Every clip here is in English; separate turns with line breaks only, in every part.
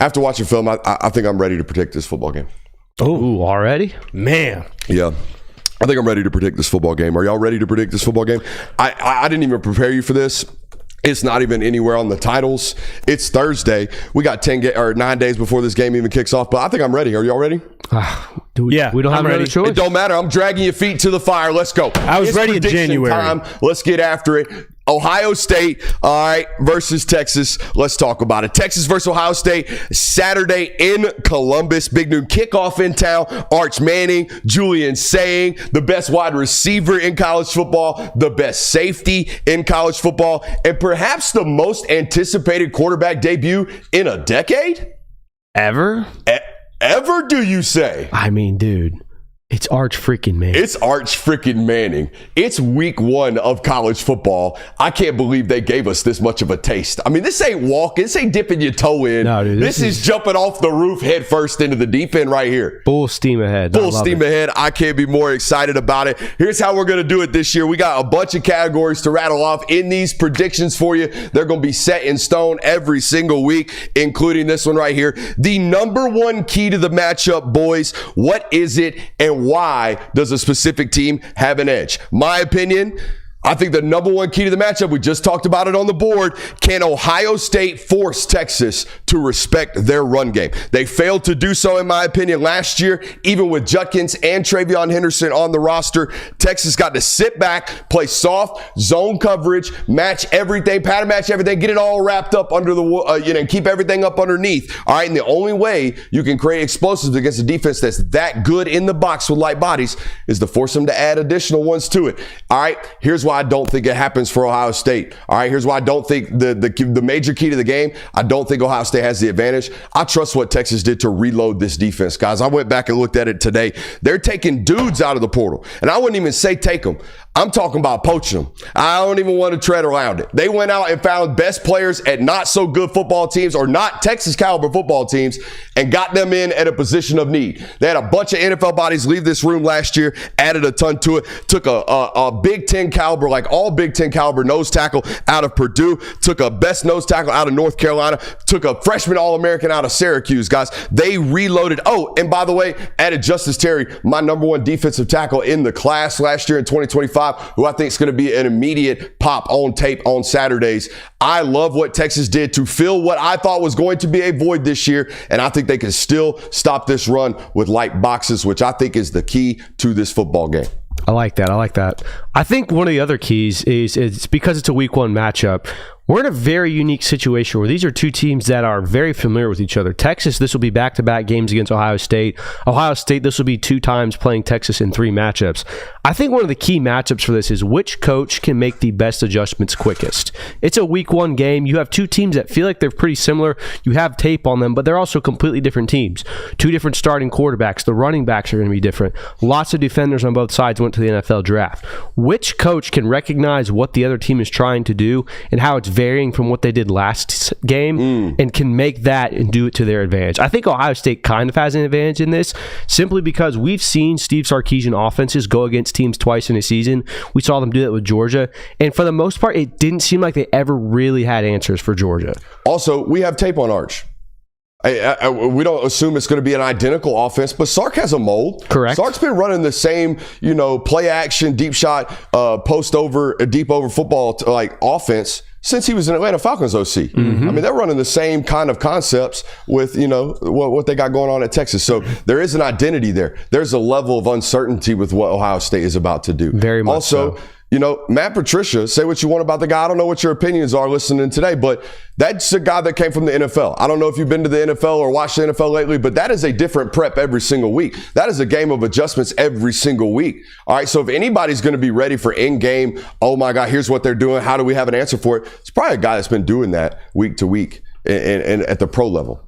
After watching film, I think I'm ready to predict this football game.
Oh, already?
Man.
Yeah. I think I'm ready to predict this football game. Are y'all ready to predict this football game? I didn't even prepare you for this. It's not even anywhere on the titles. It's Thursday. We got 9 days before this game even kicks off, but I think I'm ready. Are y'all ready?
We don't have another choice.
It don't matter. I'm dragging your feet to the fire. Let's go.
I was ready in January.
Time. Let's get after it. Ohio State, all right, versus Texas. Let's talk about it. Texas versus Ohio State, Saturday in Columbus. Big noon kickoff in town. Arch Manning, Julian Saying, the best wide receiver in college football, the best safety in college football, and perhaps the most anticipated quarterback debut in a decade?
Ever?
Ever, do you say?
I mean, dude. It's Arch freaking Manning.
It's Arch freaking Manning. It's week 1 of college football. I can't believe they gave us this much of a taste. I mean, this ain't walking. This ain't dipping your toe in.
No, dude,
this is jumping off the roof head first into the deep end right here.
Full steam ahead.
Full steam ahead. I can't be more excited about it. Here's how we're going to do it this year. We got a bunch of categories to rattle off in these predictions for you. They're going to be set in stone every single week, including this one right here. The number 1 key to the matchup, boys. What is it and why does a specific team have an edge? My opinion, I think the number 1 key to the matchup, we just talked about it on the board, can Ohio State force Texas to respect their run game? They failed to do so, in my opinion, last year, even with Judkins and Travion Henderson on the roster. Texas got to sit back, play soft, zone coverage, match everything, pattern match everything, get it all wrapped up under the, and keep everything up underneath. All right, and the only way you can create explosives against a defense that's that good in the box with light bodies is to force them to add additional ones to it. All right, here's why I don't think it happens for Ohio State. All right, here's why I don't think the major key to the game, I don't think Ohio State has the advantage. I trust what Texas did to reload this defense, guys. I went back and looked at it today. They're taking dudes out of the portal. And I wouldn't even say take them. I'm talking about poaching them. I don't even want to tread around it. They went out and found best players at not so good football teams or not Texas caliber football teams and got them in at a position of need. They had a bunch of NFL bodies leave this room last year, added a ton to it, took a Big Ten caliber, like all Big Ten caliber nose tackle out of Purdue, took a best nose tackle out of North Carolina, took a freshman All-American out of Syracuse, guys. They reloaded. Oh, and by the way, added Justice Terry, my number 1 defensive tackle in the class last year in 2025, who I think is going to be an immediate pop on tape on Saturdays. I love what Texas did to fill what I thought was going to be a void this year, and I think they can still stop this run with light boxes, which I think is the key to this football game.
I like that. I think one of the other keys is it's because it's a week 1 matchup. We're in a very unique situation where these are two teams that are very familiar with each other. Texas, this will be back-to-back games against Ohio State. Ohio State, this will be 2 times playing Texas in 3 matchups. I think one of the key matchups for this is which coach can make the best adjustments quickest. It's a week 1 game. You have 2 teams that feel like they're pretty similar. You have tape on them, but they're also completely different teams. 2 different starting quarterbacks. The running backs are going to be different. Lots of defenders on both sides went to the NFL draft. Which coach can recognize what the other team is trying to do and how it's varying from what they did last game and can make that and do it to their advantage? I think Ohio State kind of has an advantage in this simply because we've seen Steve Sarkisian offenses go against teams twice in a season. We saw them do that with Georgia, and for the most part, it didn't seem like they ever really had answers for Georgia.
Also, we have tape on Arch. We don't assume it's going to be an identical offense, but Sark has a mold.
Correct.
Sark's been running the same, play action, deep shot, post over, deep over football like offense since he was in Atlanta Falcons OC. I mean, they're running the same kind of concepts with, what they got going on at Texas. So there is an identity there. There's a level of uncertainty with what Ohio State is about to do.
Very much
also,
so.
Matt Patricia, say what you want about the guy. I don't know what your opinions are listening today, but that's a guy that came from the NFL. I don't know if you've been to the NFL or watched the NFL lately, but that is a different prep every single week. That is a game of adjustments every single week. All right, so if anybody's going to be ready for in-game, oh my God, here's what they're doing, how do we have an answer for it? It's probably a guy that's been doing that week to week and at the pro level.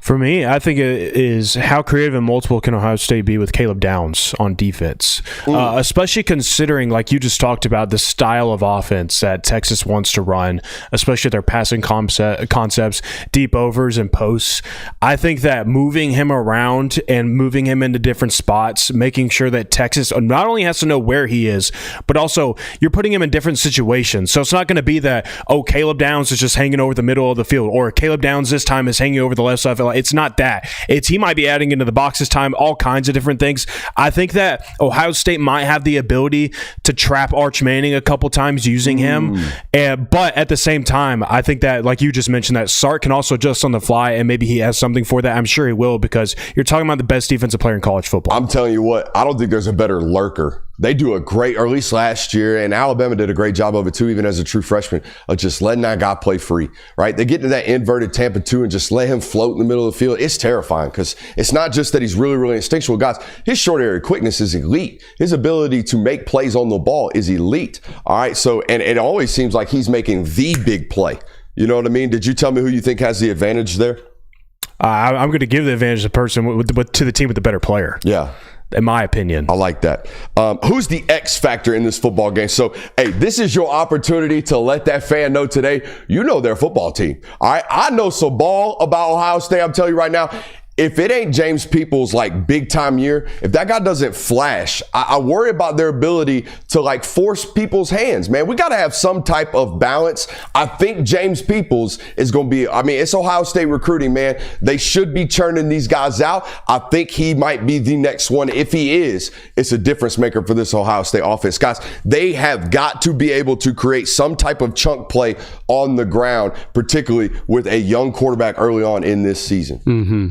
For me, I think it is how creative and multiple can Ohio State be with Caleb Downs on defense, especially considering, like you just talked about, the style of offense that Texas wants to run, especially their passing concepts, deep overs and posts. I think that moving him around and moving him into different spots, making sure that Texas not only has to know where he is, but also you're putting him in different situations. So it's not going to be that, Caleb Downs is just hanging over the middle of the field, or Caleb Downs this time is hanging over the left side. It's not that. It's he might be adding into the box this time, all kinds of different things. I think that Ohio State might have the ability to trap Arch Manning a couple times using him. But at the same time, I think that, like you just mentioned, that Sark can also adjust on the fly, and maybe he has something for that. I'm sure he will, because you're talking about the best defensive player in college football.
I'm telling you what, I don't think there's a better lurker. They do a great, or at least last year, and Alabama did a great job of it too, even as a true freshman, of just letting that guy play free, right? They get to that inverted Tampa 2 and just let him float in the middle of the field. It's terrifying, because it's not just that he's really, really instinctual. Guys, his short area quickness is elite. His ability to make plays on the ball is elite. All right, so, and it always seems like he's making the big play. You know what I mean? Did you tell me who you think has the advantage there?
I'm going to give the advantage to the person to the team with the better player.
Yeah.
In my opinion.
I like that. Who's the X factor in this football game? So, hey, this is your opportunity to let that fan know today you know their football team. All right, I know some ball about Ohio State. I'm telling you right now, if it ain't James Peoples' like big time year, if that guy doesn't flash, I worry about their ability to like force people's hands, man. We got to have some type of balance. I think James Peoples is going to be, it's Ohio State recruiting, man. They should be churning these guys out. I think he might be the next one. If he is, it's a difference maker for this Ohio State offense. Guys, they have got to be able to create some type of chunk play on the ground, particularly with a young quarterback early on in this season.
Mm-hmm.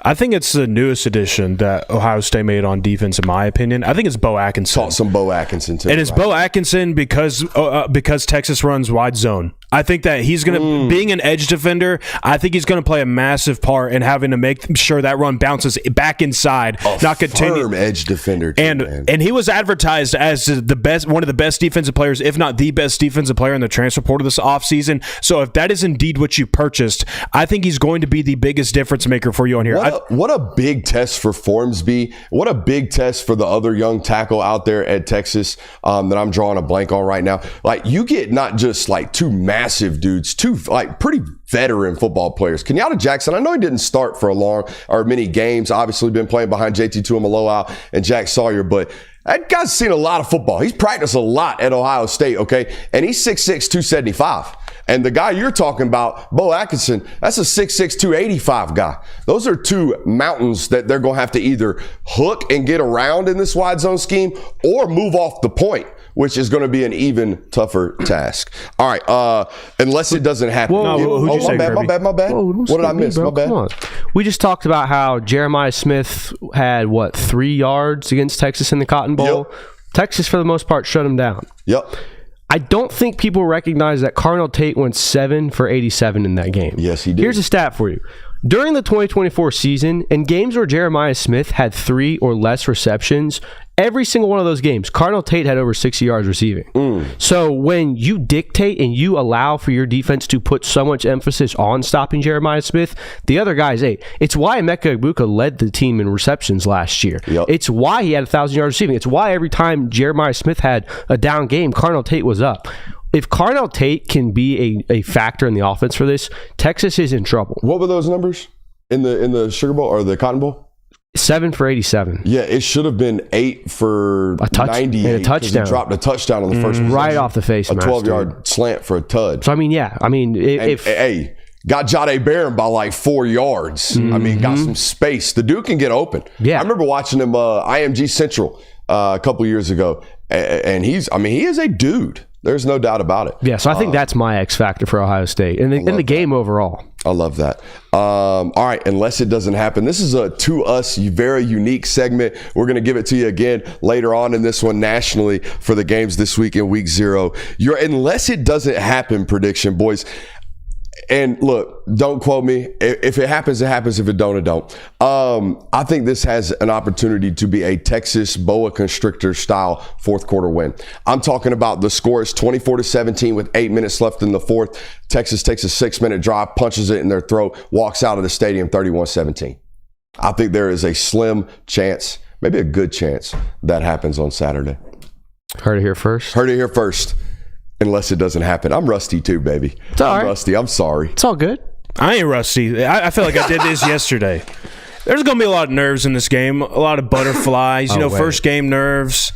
I think it's the newest addition that Ohio State made on defense, in my opinion. I think it's Bo Atkinson.
Taught some Bo Atkinson too.
And it's Bo Atkinson because Texas runs wide zone. I think that he's going to, being an edge defender, I think he's going to play a massive part in having to make sure that run bounces back inside, not continue.
Firm edge defender, too,
and he was advertised as the best, one of the best defensive players, if not the best defensive player in the transfer portal this offseason. So if that is indeed what you purchased, I think he's going to be the biggest difference maker for you on here.
What a big test for Formsby. What a big test for the other young tackle out there at Texas that I'm drawing a blank on right now. Like, you get not just like two massive dudes, two like pretty veteran football players. Kenyatta Jackson, I know he didn't start for many games, obviously been playing behind JT Tuimoloau and Jack Sawyer, but that guy's seen a lot of football. He's practiced a lot at Ohio State, okay? And he's 6'6", 275. And the guy you're talking about, Bo Atkinson, that's a 6'6", 285 guy. Those are two mountains that they're going to have to either hook and get around in this wide zone scheme or move off the point, which is going to be an even tougher task. All right, unless it doesn't happen.
Whoa,
my bad.
Whoa,
what did I miss?
Bro,
My bad.
come on. We just talked about how Jeremiah Smith had, 3 yards against Texas in the Cotton Bowl?
Yep.
Texas, for the most part, shut him down.
Yep.
I don't think people recognize that Carnell Tate went 7 for 87 in that game.
Yes, he did.
Here's a stat for you. During the 2024 season, in games where Jeremiah Smith had 3 or less receptions, every single one of those games, Carnell Tate had over 60 yards receiving. So when you dictate and you allow for your defense to put so much emphasis on stopping Jeremiah Smith, the other guys ate. It's why Emeka Egbuka led the team in receptions last year.
Yep.
It's why he had 1,000 yards receiving. It's why every time Jeremiah Smith had a down game, Carnell Tate was up. If Carnell Tate can be a factor in the offense for this, Texas is in trouble.
What were those numbers in the Sugar Bowl or the Cotton Bowl?
7 for 87.
Yeah, it should have been 8 for 98.
And a touchdown.
He dropped a touchdown on the first
right off the face
a
mask.
12-yard slant for a tud.
So, if
got Jahdae Barron by like 4 yards. Got some space. The dude can get open.
Yeah.
I remember watching him IMG Central a couple years ago, and he is a dude. There's no doubt about it.
Yeah, so I think that's my X factor for Ohio State and in the game overall.
I love that. All right, unless it doesn't happen. This is a To Us very unique segment. We're going to give it to you again later on in this one nationally for the games this week in week 0. Your unless it doesn't happen prediction, boys. And look, don't quote me. If it happens, it happens. If it don't, it don't. I think this has an opportunity to be a Texas boa constrictor style fourth quarter win. I'm talking about the score is 24-17 with 8 minutes left in the fourth. Texas takes a 6-minute drive, punches it in their throat, walks out of the stadium 31-17. I think there is a slim chance, maybe a good chance, that happens on Saturday.
Heard it here first.
Heard it here first. Unless it doesn't happen. I'm rusty too, baby.
It's all right.
I'm rusty. I'm sorry.
It's all good.
I ain't rusty. I feel like I did this yesterday. There's going to be a lot of nerves in this game, a lot of butterflies, first game nerves.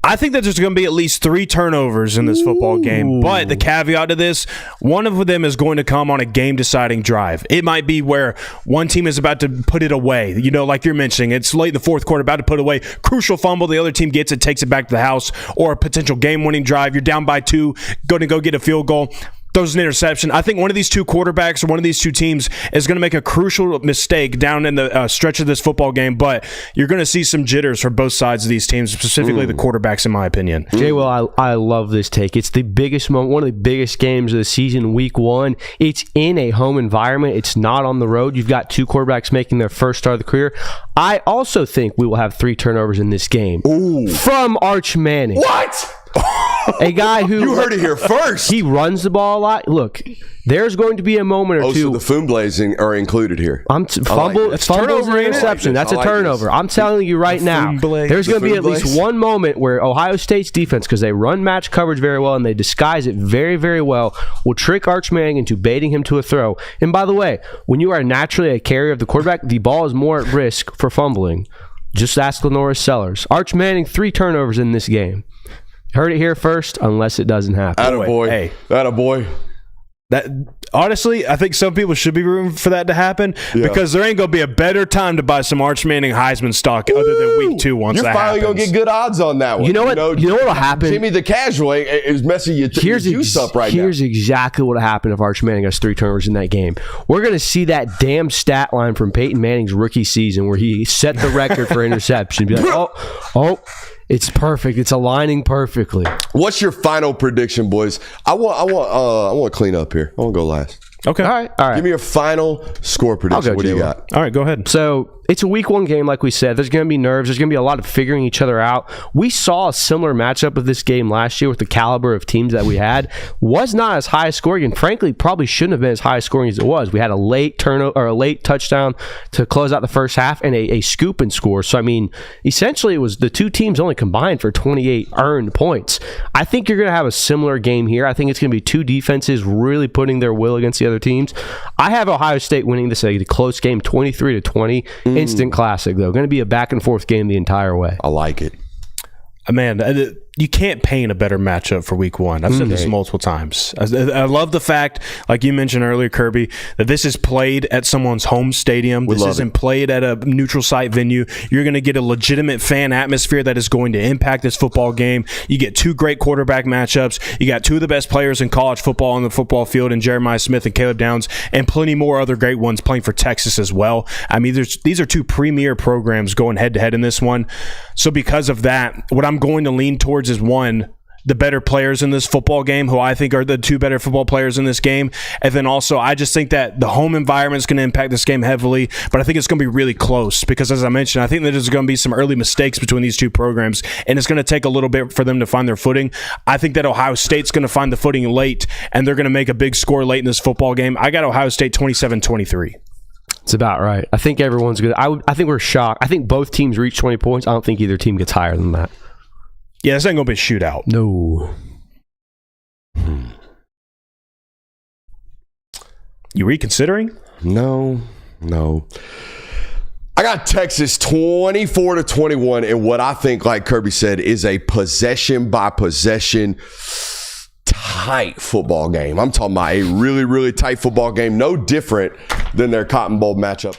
I think that there's going to be at least 3 turnovers in this football game. But the caveat to this, one of them is going to come on a game-deciding drive. It might be where one team is about to put it away. Like you're mentioning, it's late in the fourth quarter, about to put away. Crucial fumble. The other team gets it, takes it back to the house. Or a potential game-winning drive. You're down by 2, going to go get a field goal. Throws an interception. I think one of these two quarterbacks or one of these two teams is going to make a crucial mistake down in the stretch of this football game, but you're going to see some jitters for both sides of these teams, specifically the quarterbacks, in my opinion.
Jay, well, I love this take. It's the biggest moment, one of the biggest games of the season, week 1. It's in a home environment. It's not on the road. You've got 2 quarterbacks making their first start of the career. I also think we will have 3 turnovers in this game. From Arch Manning.
What?
A guy who...
You heard it here first.
He runs the ball a lot. Look, there's going to be a moment or two...
So the fumbles are included here.
Fumbles and interception. That's a turnover. I'm telling you right now, there's going to be at least one moment where Ohio State's defense, because they run match coverage very well and they disguise it very, very well, will trick Arch Manning into baiting him to a throw. And by the way, when you are naturally a carrier of the quarterback, the ball is more at risk for fumbling. Just ask Lenora Sellers. Arch Manning, 3 turnovers in this game. Heard it here first, unless it doesn't happen.
Attaboy.
Hey.
Attaboy.
That honestly, I think some people should be rooting for that to happen because there ain't going to be a better time to buy some Arch Manning Heisman stock other than week 2 once that happens.
You're finally going to get good odds on that one.
You know what? You know what'll happen?
Jimmy the Casual is messing your juice up right now.
Here's exactly what will happen if Arch Manning has 3 turnovers in that game. We're going to see that damn stat line from Peyton Manning's rookie season where he set the record for interception. Be like, oh. It's perfect. It's aligning perfectly.
What's your final prediction, boys? I want to clean up here. I want to go last.
Okay.
All right.
Give me your final score prediction. What do you got?
All right, go ahead.
So it's a week 1 game, like we said. There's going to be nerves. There's going to be a lot of figuring each other out. We saw a similar matchup of this game last year with the caliber of teams that we had. Was not as high scoring, and frankly, probably shouldn't have been as high scoring as it was. We had a late turnover or a late touchdown to close out the first half, and a scoop and score. So I mean, essentially, it was the 2 teams only combined for 28 earned points. I think you're going to have a similar game here. I think it's going to be 2 defenses really putting their will against the other teams. I have Ohio State winning this a close game, 23-20. Instant classic, though. Going to be a back and forth game the entire way.
I like it.
Man, you can't paint a better matchup for week 1. I've said this multiple times. I love the fact, like you mentioned earlier, Kirby, that this is played at someone's home stadium. This isn't played at a neutral site venue. You're going to get a legitimate fan atmosphere that is going to impact this football game. You get 2 great quarterback matchups. You got 2 of the best players in college football on the football field in Jeremiah Smith and Caleb Downs, and plenty more other great ones playing for Texas as well. I mean, these are 2 premier programs going head-to-head in this one. So because of that, what I'm going to lean towards is, 1, the better players in this football game, who I think are the 2 better football players in this game. And then also, I just think that the home environment is going to impact this game heavily, but I think it's going to be really close because, as I mentioned, I think that there's going to be some early mistakes between these 2 programs, and it's going to take a little bit for them to find their footing. I think that Ohio State's going to find the footing late, and they're going to make a big score late in this football game. I got Ohio State 27-23.
It's about right. I think everyone's good. I think we're shocked. I think both teams reach 20 points. I don't think either team gets higher than that.
Yeah, this ain't going to be a shootout.
No.
You reconsidering? No. I got Texas 24-21 in what I think, like Kirby said, is a possession by possession tight football game. I'm talking about a really, really tight football game, no different than their Cotton Bowl matchup.